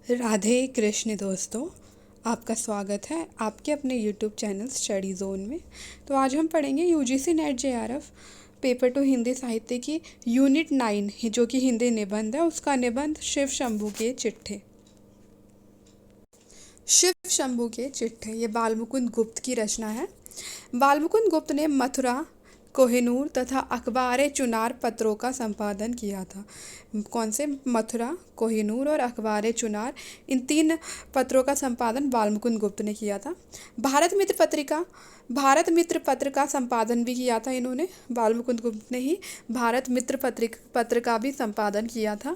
राधे कृष्ण दोस्तों। आपका स्वागत है आपके अपने यूट्यूब चैनल स्टडी जोन में। तो आज हम पढ़ेंगे UGC net JRF paper two Hindi साहित्य की यूनिट 9 जो कि हिंदी निबंध है। उसका निबंध शिव शंभू के चिट्ठे। शिव शंभू के चिट्ठे ये बालमुकुंद गुप्त की रचना है। बालमुकुंद गुप्त ने मथुरा, कोहिनूर तथा अखबार चुनार पत्रों का संपादन किया था। कौन से? मथुरा, कोहिनूर और अखबार चुनार, इन 3 पत्रों का संपादन बालमुकुंद गुप्त ने किया था। भारत मित्र पत्र का संपादन भी किया था इन्होंने। बालमुकुंद गुप्त ने ही भारत मित्र पत्र का भी संपादन किया था।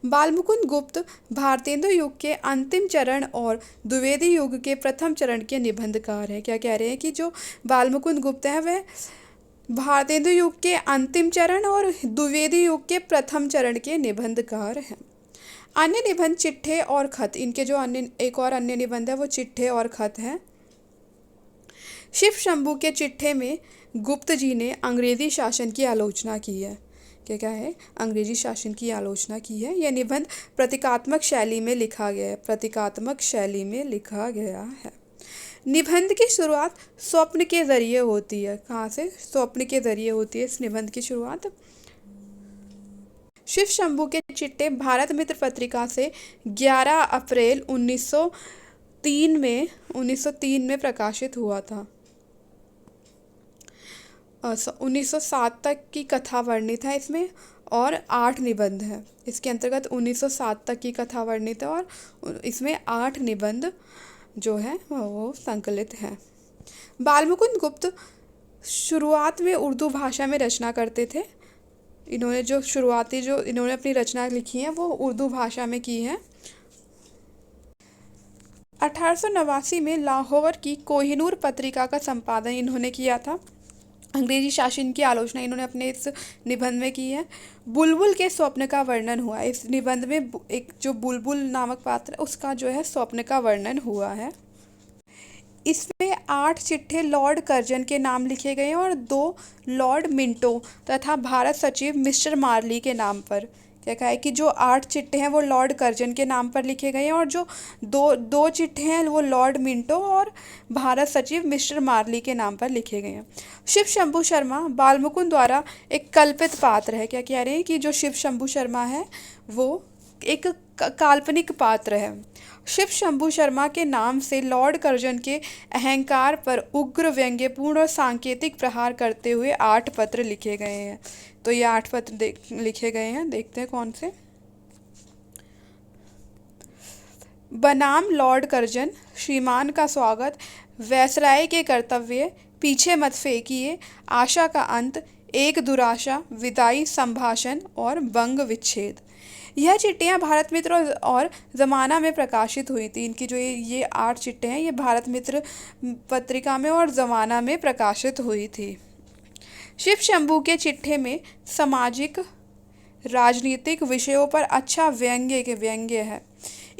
बालमुकुंद गुप्त भारतेंदु युग के अंतिम चरण और द्विवेदी युग के प्रथम चरण के निबंधकार हैं। क्या कह रहे हैं कि जो बालमुकुंद गुप्त हैं वह भारतेंदु युग के अंतिम चरण और द्विवेदी युग के प्रथम चरण के निबंधकार हैं। अन्य निबंध चिट्ठे और खत, इनके जो एक और अन्य निबंध है वो चिट्ठे और खत हैं। शिव शंभू के चिट्ठे में गुप्त जी ने अंग्रेजी शासन की आलोचना की है। क्या है? अंग्रेजी शासन की आलोचना की है। यह निबंध प्रतीकात्मक शैली में लिखा गया है। निबंध की शुरुआत स्वप्न के जरिए होती है। कहाँ से? स्वप्न के जरिए होती है इस निबंध की शुरुआत। शिव शंभू के चिट्ठे भारत मित्र पत्रिका से 11 अप्रैल 1903 में प्रकाशित हुआ था। 1907 तक की कथा वर्णित है इसमें और 8 निबंध है। इसके अंतर्गत 1907 तक की कथा वर्णित है और इसमें 8 निबंध जो है वो संकलित है। बालमुकुंद गुप्त शुरुआत में उर्दू भाषा में रचना करते थे। इन्होंने अपनी रचना लिखी है वो उर्दू भाषा में की है। 1889 में लाहौर की कोहिनूर पत्रिका का संपादन इन्होंने किया था। अंग्रेजी शासन की आलोचना इन्होंने अपने इस निबंध में की है। बुलबुल के स्वप्न का वर्णन हुआ है इस निबंध में। एक जो बुलबुल नामक पात्र उसका जो है स्वप्न का वर्णन हुआ है। इसमें 8 चिट्ठे लॉर्ड कर्जन के नाम लिखे गए हैं और 2 लॉर्ड मिंटो तथा भारत सचिव मिस्टर मार्ली के नाम पर। क्या कहा है कि जो 8 चिट्ठे हैं वो लॉर्ड कर्जन के नाम पर लिखे गए हैं और जो दो चिट्ठे हैं वो लॉर्ड मिंटो और भारत सचिव मिस्टर मार्ली के नाम पर लिखे गए हैं। शिव शंभू शर्मा बालमुकुंद द्वारा एक कल्पित पात्र है। क्या कह रहे हैं कि जो शिव शंभू शर्मा है वो एक काल्पनिक पात्र है। शिव शंभू शर्मा के नाम से लॉर्ड कर्जन के अहंकार पर उग्र, व्यंग्यपूर्ण और सांकेतिक प्रहार करते हुए 8 पत्र लिखे गए हैं। तो ये 8 पत्र लिखे गए हैं। देखते हैं कौन से। बनाम लॉर्ड कर्जन, श्रीमान का स्वागत, वैसराय के कर्तव्य, पीछे मत फेंकिए, आशा का अंत, एक दुराशा, विदाई, संभाषण और बंग विच्छेद। यह चिट्ठियाँ भारत मित्र और ज़माना में प्रकाशित हुई थी। इनकी जो ये 8 चिट्ठे हैं ये भारत मित्र पत्रिका में और ज़माना में प्रकाशित हुई थी। शिव शंभू के चिट्ठे में सामाजिक राजनीतिक विषयों पर अच्छा व्यंग्य है।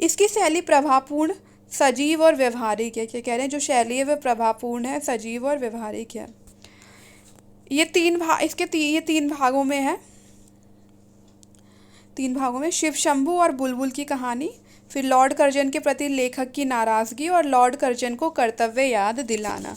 इसकी शैली प्रभावपूर्ण, सजीव और व्यवहारिक है। क्या कह रहे हैं? जो शैली है वह प्रभावपूर्ण है, सजीव और व्यवहारिक है। ये 3 भागों में है। 3 भागों में शिव शंभू और बुलबुल की कहानी, फिर लॉर्ड कर्जन के प्रति लेखक की नाराज़गी और लॉर्ड कर्जन को कर्तव्य याद दिलाना।